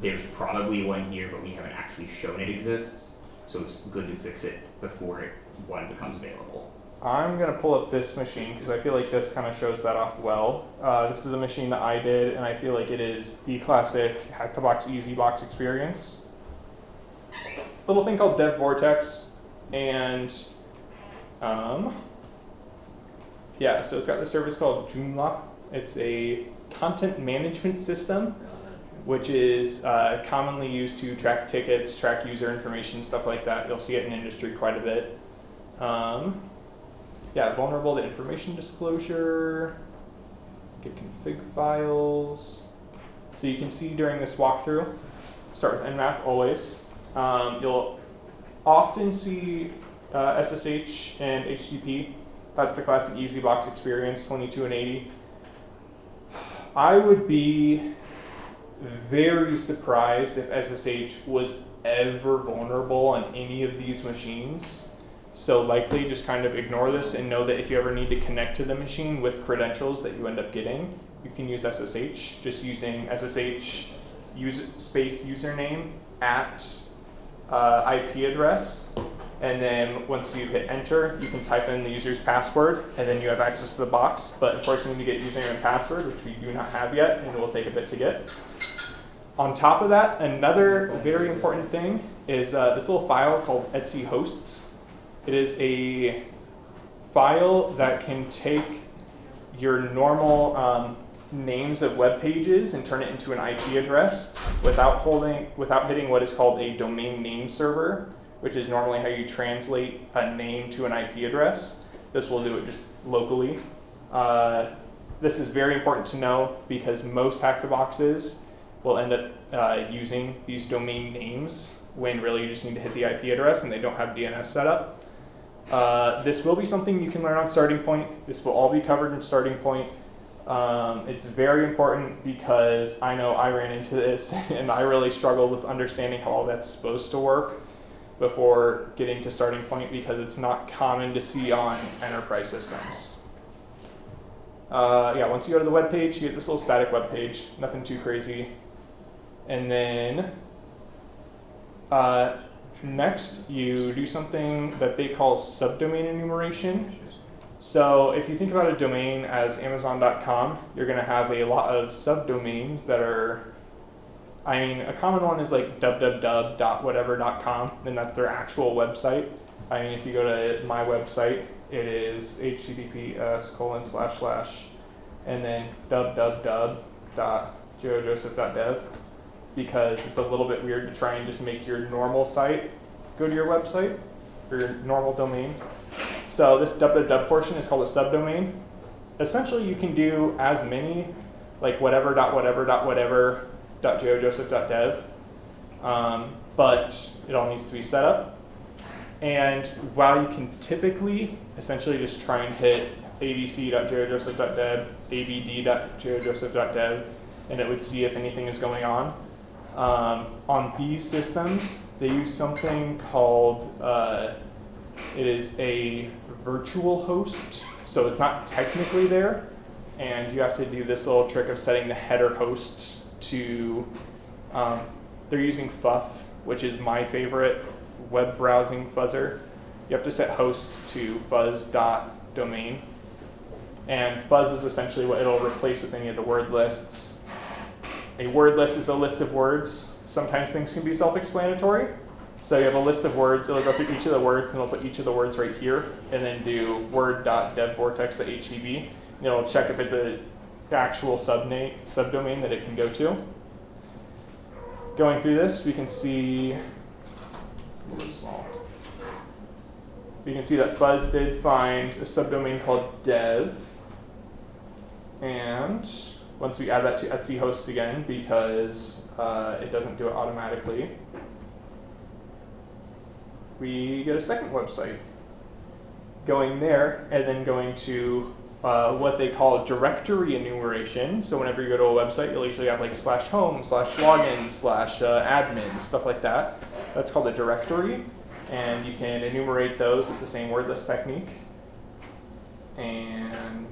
there's probably one here, but we haven't actually shown it exists. So it's good to fix it before one becomes available. I'm going to pull up this machine because I feel like this kind of shows that off well. This is a machine that I did, and I feel like it is the classic hack-to-box, easy box experience. Little thing called Dev Vortex, and yeah, so it's got this service called Joomla. It's a content management system, which is commonly used to track tickets, track user information, stuff like that. You'll see it in industry quite a bit. Yeah, vulnerable to information disclosure, get config files. So you can see during this walkthrough, start with Nmap always. You'll often see SSH and HTTP. That's the classic easy box experience, 22 and 80. I would be very surprised if SSH was ever vulnerable on any of these machines. So likely just kind of ignore this and know that if you ever need to connect to the machine with credentials that you end up getting, you can use SSH, just using SSH space username at IP address. And then once you hit enter, you can type in the user's password, and then you have access to the box. But of course, you need to get username and password, which we do not have yet, and it will take a bit to get. On top of that, another very important thing is this little file called etc hosts. It is a file that can take your normal names of web pages and turn it into an IP address without hitting what is called a domain name server, which is normally how you translate a name to an IP address. This will do it just locally. This is very important to know because most hack-the-boxes will end up using these domain names when really you just need to hit the IP address and they don't have DNS set up. This will be something you can learn on Starting Point. This will all be covered in Starting Point. It's very important because I know I ran into this and I really struggled with understanding how all that's supposed to work before getting to Starting Point because it's not common to see on enterprise systems. Yeah, once you go to the web page, you get this little static web page, nothing too crazy. And then next you do something that they call subdomain enumeration. So if you think about a domain as Amazon.com, you're going to have a lot of subdomains that are, I mean, a common one is like www.whatever.com, and that's their actual website. I mean, if you go to my website, it is https:// and then www.joejoseph.dev, because it's a little bit weird to try and just make your normal site go to your website, or your normal domain. So this www portion is called a subdomain. Essentially, you can do as many, like whatever.whatever.whatever.joejoseph.dev, but it all needs to be set up. And while you can typically essentially just try and hit abc.joejoseph.dev, abd.joejoseph.dev, and it would see if anything is going on these systems, they use something called, it is a virtual host, so it's not technically there, and you have to do this little trick of setting the header host to, they're using FUF, which is my favorite web browsing fuzzer. You have to set host to fuzz.domain, and fuzz is essentially what it'll replace with any of the word lists. A word list is a list of words. Sometimes things can be self-explanatory. So you have a list of words, it'll go through each of the words, and it'll put each of the words right here, and then do word.devvortex.hcb, and it'll check if it's an actual subdomain that it can go to. Going through this, we can see, a little small. We can see that Fuzz did find a subdomain called dev, and once we add that to Etsy hosts again, because it doesn't do it automatically, we get a second website. Going there and then going to what they call directory enumeration. So whenever you go to a website, you'll usually have like /home, /login, /admin, stuff like that. That's called a directory, and you can enumerate those with the same word list technique. And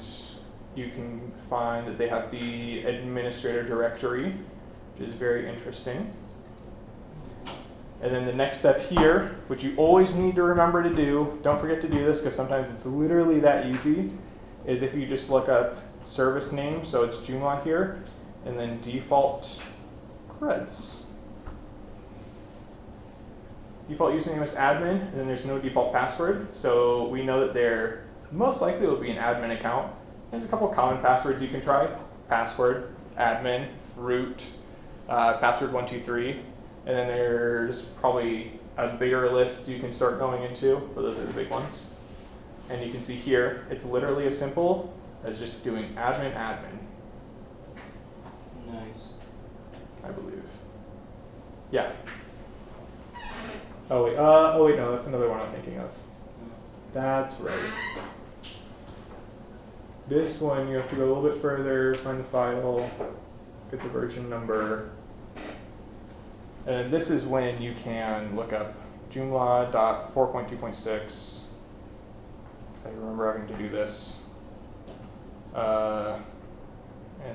you can find that they have the administrator directory, which is very interesting. And then the next step here, which you always need to remember to do, don't forget to do this because sometimes it's literally that easy, is if you just look up service name, so it's Joomla here, and then default creds. Default username is admin, and then there's no default password, so we know that there most likely will be an admin account. There's a couple of common passwords you can try. Password, admin, root, password 123. And then there's probably a bigger list you can start going into, but those are the big ones. And you can see here, it's literally as simple as just doing admin, admin. Nice. I believe. Yeah. Oh wait, no, that's another one I'm thinking of. That's right. This one, you have to go a little bit further, find the file, get the version number. And this is when you can look up Joomla.4.2.6. I remember having to do this. And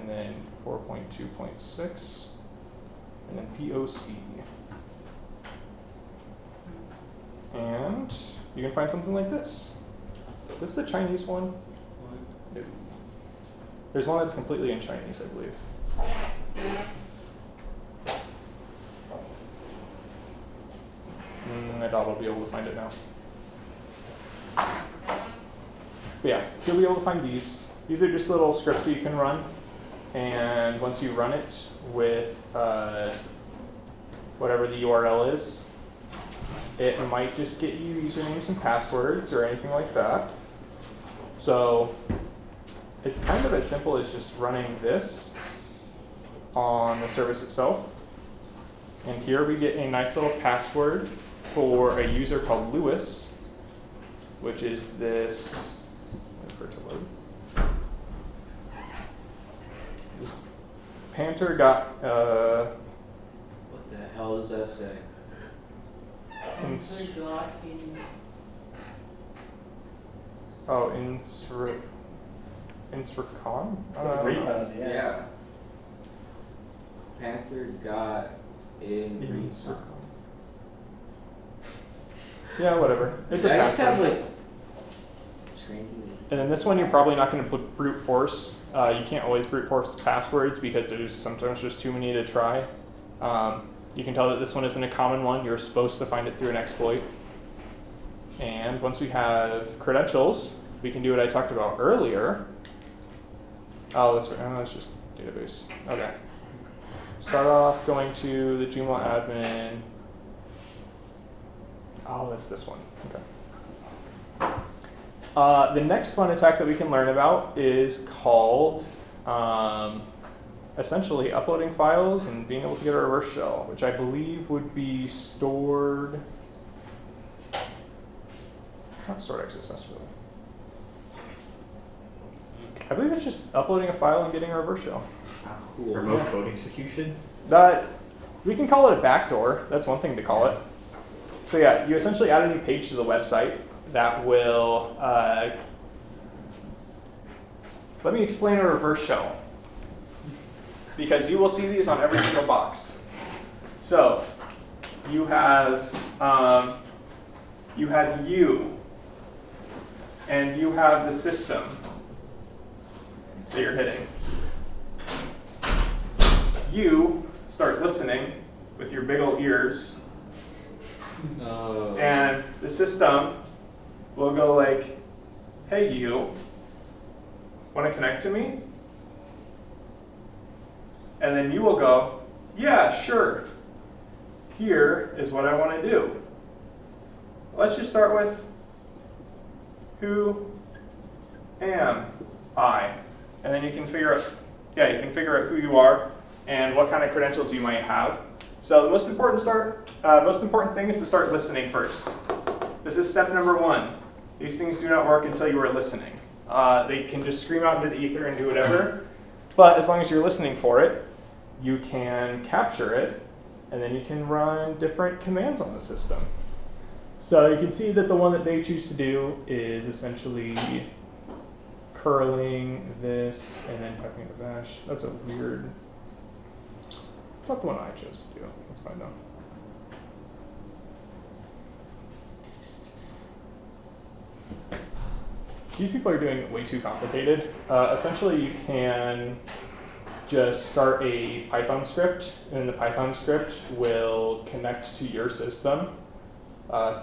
then 4.2.6. And then POC. And you can find something like this. This is the Chinese one. No. There's one that's completely in Chinese, I believe. I doubt I'll be able to find it now. But yeah, so you'll be able to find these. These are just little scripts that you can run. And once you run it with whatever the URL is, it might just get you usernames and passwords or anything like that. So it's kind of as simple as just running this on the service itself. And here we get a nice little password for a user called Lewis, which is this, wait for it to load. This Panther dot, What the hell does that say? Oh, Insricon? Yeah. Panther got in. Insricon. Yeah, whatever. It's a I just have password. like screens in this. And then this one, you're probably not going to brute force. You can't always brute force passwords because there's sometimes just too many to try. You can tell that this one isn't a common one. You're supposed to find it through an exploit. And once we have credentials, we can do what I talked about earlier. Oh, that's right. Oh, that's just database. Okay. Start off going to the Joomla admin. Oh, that's this one. Okay. The next fun attack that we can learn about is called essentially uploading files and being able to get a reverse shell, which I believe would be stored, not stored XSS really. I believe it's just uploading a file and getting a reverse shell. Cool. Remote code execution. We can call it a backdoor. That's one thing to call it. So yeah, you essentially add a new page to the website that will, let me explain a reverse shell, because you will see these on every single box. So you have you, and you have the system that you're hitting. You start listening with your big old ears, and the system will go like, hey you, want to connect to me? And then you will go, yeah, sure. Here is what I want to do. Let's just start with, who am I? And then you can figure out, who you are and what kind of credentials you might have. So the most important thing is to start listening first. This is step number one. These things do not work until you are listening. They can just scream out into the ether and do whatever, but as long as you're listening for it, you can capture it, and then you can run different commands on the system. So you can see that the one that they choose to do is essentially curling this and then typing the bash. That's a weird, it's not the one I chose to do. Let's find out. These people are doing it way too complicated. Essentially, you can just start a Python script, and the Python script will connect to your system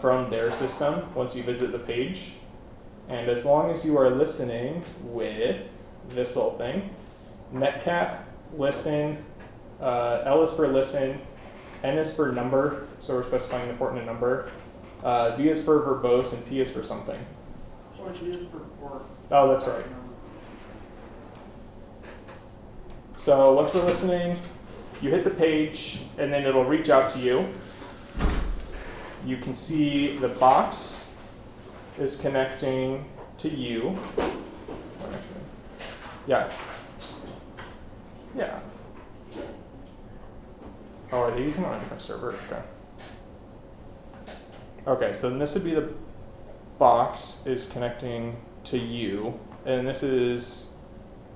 from their system once you visit the page. And as long as you are listening with this little thing, netcat, listen, L is for listen, N is for number, so we're specifying the port and a number, V is for verbose, and P is for something. Oh, that's right. So once we're listening, you hit the page, and then it'll reach out to you. You can see the box is connecting to you. Yeah. Yeah. Oh, are they using it on a different server? Okay. Okay, so then this would be the box is connecting to you, and this is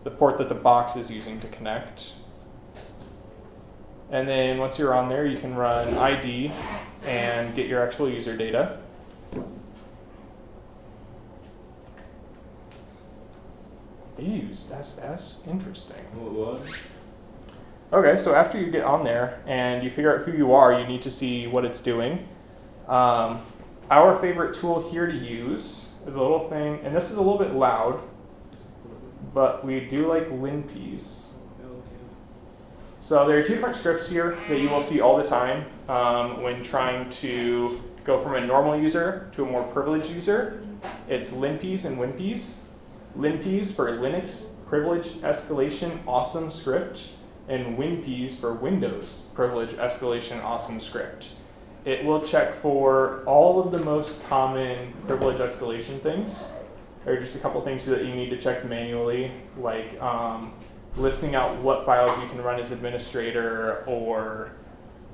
the port that the box is using to connect. And then once you're on there, you can run ID and get your actual user data. They use SS? Interesting. What? Okay, so after you get on there and you figure out who you are, you need to see what it's doing. Our favorite tool here to use is a little thing, and this is a little bit loud, but we do like linps. So there are two different strips here that you will see all the time when trying to go from a normal user to a more privileged user. It's linps and winps. Linps for Linux Privilege Escalation Awesome Script, and WinPs for Windows Privilege Escalation Awesome Script. It will check for all of the most common privilege escalation things. There are just a couple things that you need to check manually, like listing out what files you can run as administrator, or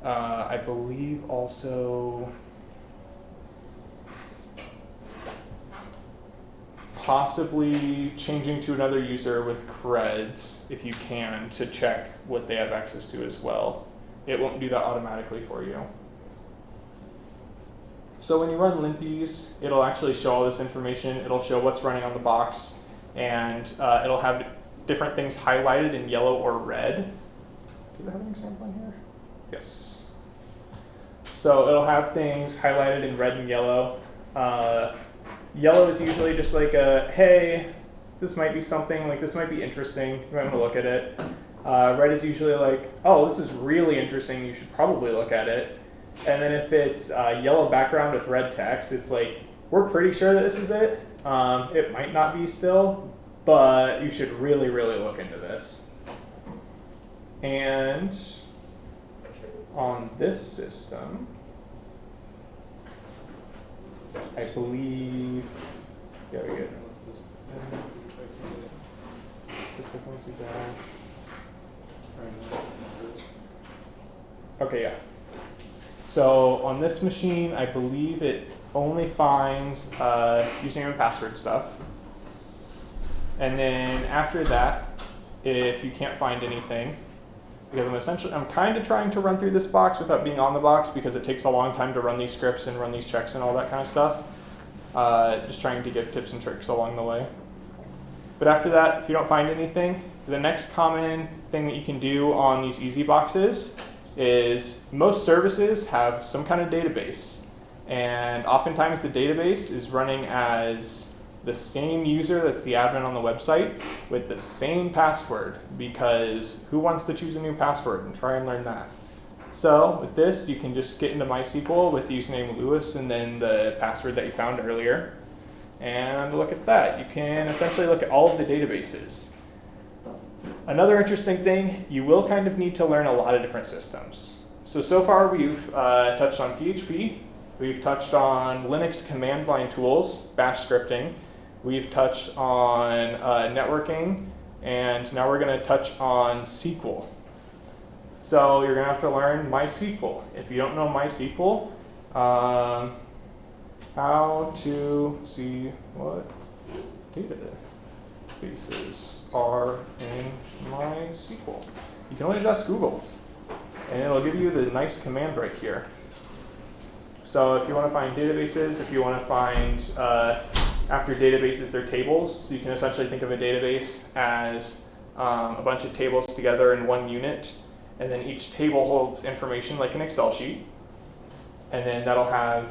I believe also possibly changing to another user with creds, if you can, to check what they have access to as well. It won't do that automatically for you. So when you run Limpys, it'll actually show all this information. It'll show what's running on the box, and it'll have different things highlighted in yellow or red. Do they have an example in here? Yes. So it'll have things highlighted in red and yellow. Yellow is usually just like a, hey, this might be something, like this might be interesting, you might want to look at it. Red is usually like, oh, this is really interesting, you should probably look at it. And then if it's yellow background with red text, it's like, we're pretty sure that this is it. It might not be still, but you should really, really look into this. And on this system, I believe, yeah, we good. Okay, yeah. So on this machine, I believe it only finds username and password stuff. And then after that, if you can't find anything, because I'm kind of trying to run through this box without being on the box because it takes a long time to run these scripts and run these checks and all that kind of stuff. Just trying to give tips and tricks along the way. But after that, if you don't find anything, the next common thing that you can do on these easy boxes is most services have some kind of database. And oftentimes the database is running as the same user that's the admin on the website with the same password, because who wants to choose a new password and try and learn that? So with this, you can just get into MySQL with the username Lewis and then the password that you found earlier. And look at that. You can essentially look at all of the databases. Another interesting thing, you will kind of need to learn a lot of different systems. So far we've touched on PHP, we've touched on Linux command line tools, bash scripting, we've touched on networking, and now we're going to touch on SQL. So you're going to have to learn MySQL. If you don't know MySQL, how to see what databases are in MySQL. You can always ask Google, and it'll give you the nice command right here. So if you want to find databases, if you want to find after databases, they're tables. So you can essentially think of a database as a bunch of tables together in one unit, and then each table holds information like an Excel sheet. And then that'll have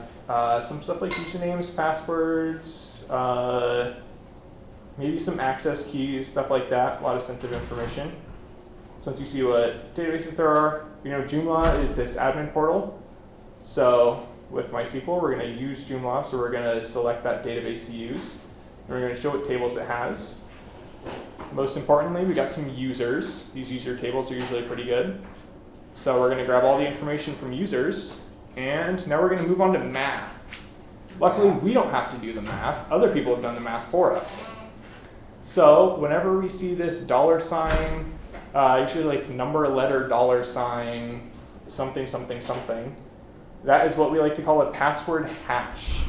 some stuff like usernames, passwords, maybe some access keys, stuff like that, a lot of sensitive information. So once you see what databases there are, you know Joomla is this admin portal. So with MySQL, we're going to use Joomla, so we're going to select that database to use. And we're going to show what tables it has. Most importantly, we got some users. These user tables are usually pretty good. So we're going to grab all the information from users, and now we're going to move on to math. Luckily, we don't have to do the math. Other people have done the math for us. So whenever we see this $, usually like number, letter, $, something, something, something, that is what we like to call a password hash.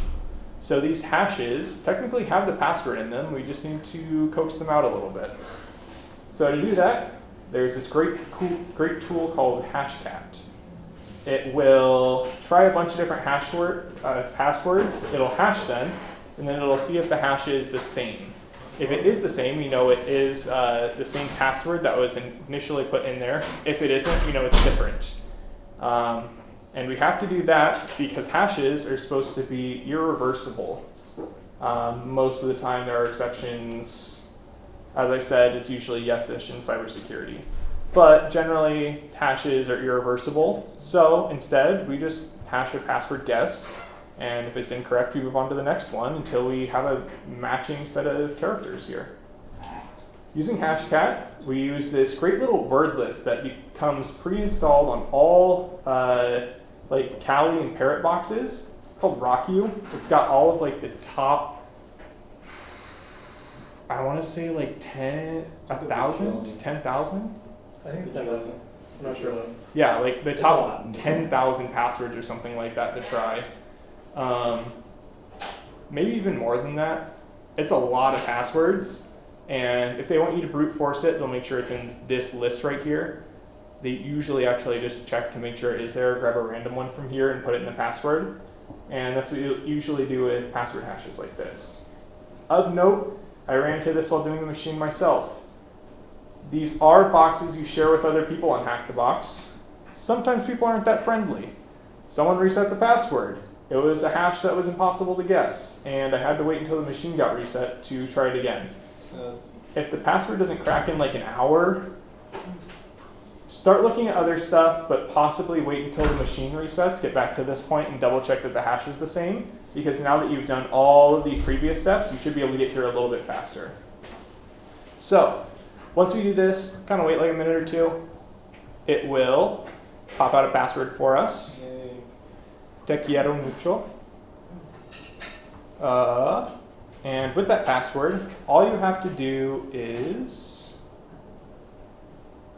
So these hashes technically have the password in them. We just need to coax them out a little bit. So to do that, there's this great tool called HACC. It will try a bunch of different passwords. It'll hash them, and then it'll see if the hash is the same. If it is the same, we know it is the same password that was initially put in there. If it isn't, we know it's different. And we have to do that because hashes are supposed to be irreversible. Most of the time there are exceptions. As I said, it's usually yes-ish in cybersecurity. But generally, hashes are irreversible. So instead, we just hash a password guess. And if it's incorrect, we move on to the next one until we have a matching set of characters here. Using HACC, we use this great little word list that becomes pre-installed on all like Kali and Parrot boxes. It's called RockU. It's got all of like the top, I want to say like 1,000 to 10,000. I think it's 10,000. I'm not sure though. Yeah, like the It's a top lot. 10,000 passwords or something like that to try. Maybe even more than that. It's a lot of passwords. And if they want you to brute force it, they'll make sure it's in this list right here. They usually actually just check to make sure it is there, grab a random one from here and put it in the password. And that's what you usually do with password hashes like this. Of note, I ran into this while doing the machine myself. These are boxes you share with other people on Hack the Box. Sometimes people aren't that friendly. Someone reset the password. It was a hash that was impossible to guess, and I had to wait until the machine got reset to try it again. If the password doesn't crack in like an hour, start looking at other stuff, but possibly wait until the machine resets, get back to this point and double check that the hash is the same, because now that you've done all of these previous steps, you should be able to get here a little bit faster. So, once we do this, kind of wait like a minute or two, it will pop out a password for us. Te quiero mucho. And with that password, all you have to do is,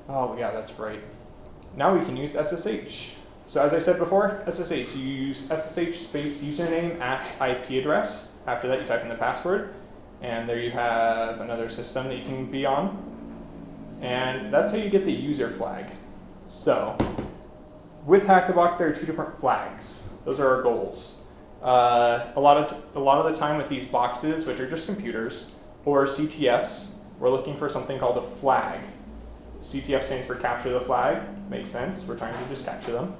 oh yeah, that's right. Now we can use SSH. So as I said before, SSH, you use SSH space username at IP address. After that, you type in the password, and there you have another system that you can be on. And that's how you get the user flag. So with Hack the Box, there are two different flags. Those are our goals. A lot of the time with these boxes, which are just computers, or CTFs, we're looking for something called a flag. CTF stands for capture the flag. Makes sense. We're trying to just capture them.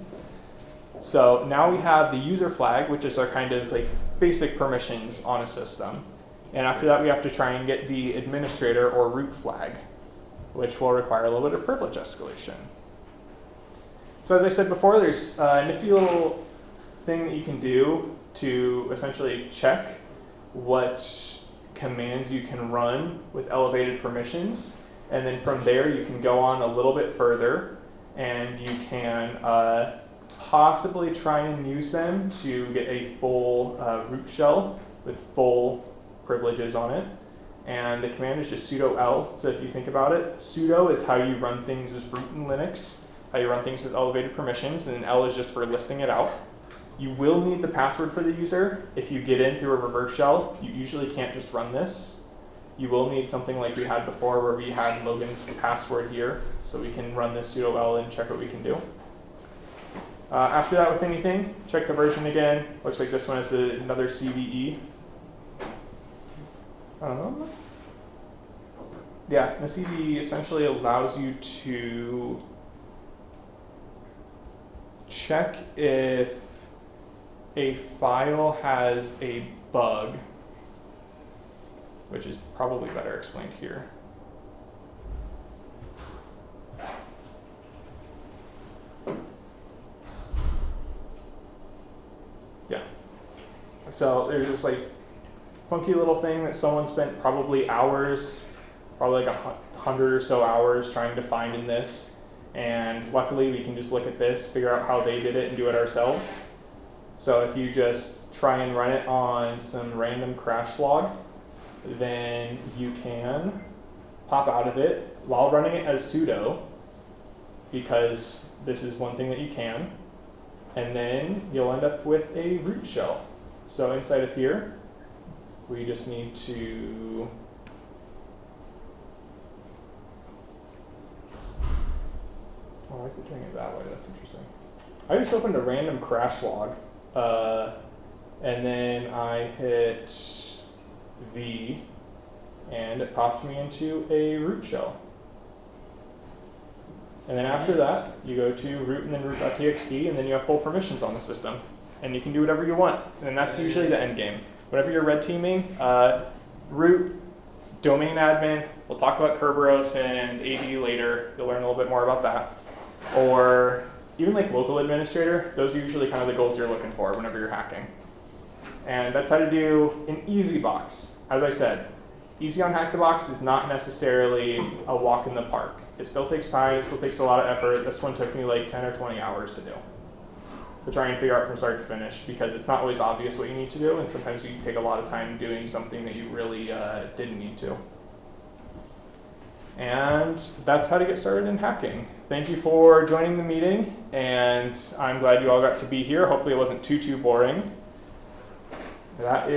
So now we have the user flag, which is our kind of like basic permissions on a system. And after that, we have to try and get the administrator or root flag, which will require a little bit of privilege escalation. So as I said before, there's a nifty little thing that you can do to essentially check what commands you can run with elevated permissions. And then from there, you can go on a little bit further and you can possibly try and use them to get a full root shell with full privileges on it. And the command is just sudo l. So if you think about it, sudo is how you run things as root in Linux, how you run things with elevated permissions, and then l is just for listing it out. You will need the password for the user. If you get in through a reverse shell, you usually can't just run this. You will need something like we had before where we had Logan's password here, so we can run this sudo l and check what we can do. After that, with anything, check the version again. Looks like this one is another CVE. Yeah, the CVE essentially allows you to check if a file has a bug, which is probably better explained here. Yeah. So there's this like funky little thing that someone spent probably hours, probably like 100 or so hours trying to find in this. And luckily we can just look at this, figure out how they did it, and do it ourselves. So if you just try and run it on some random crash log, then you can pop out of it while running it as sudo, because this is one thing that you can, and then you'll end up with a root shell. So inside of here, we just need to oh, why is it doing it that way? That's interesting. I just opened a random crash log, and then I hit V, and it popped me into a root shell. And then after that, you go to root and then root.txt, and then you have full permissions on the system. And you can do whatever you want. And that's usually the end game. Whatever you're red teaming, root, domain admin, we'll talk about Kerberos and AD later. You'll learn a little bit more about that. Or even like local administrator, those are usually kind of the goals you're looking for whenever you're hacking. And that's how to do an easy box. As I said, Easy on Hack the Box is not necessarily a walk in the park. It still takes time, it still takes a lot of effort. This one took me like 10 or 20 hours to do. To try and figure out from start to finish, because it's not always obvious what you need to do, and sometimes you take a lot of time doing something that you really didn't need to. And that's how to get started in hacking. Thank you for joining the meeting, and I'm glad you all got to be here. Hopefully it wasn't too boring. That is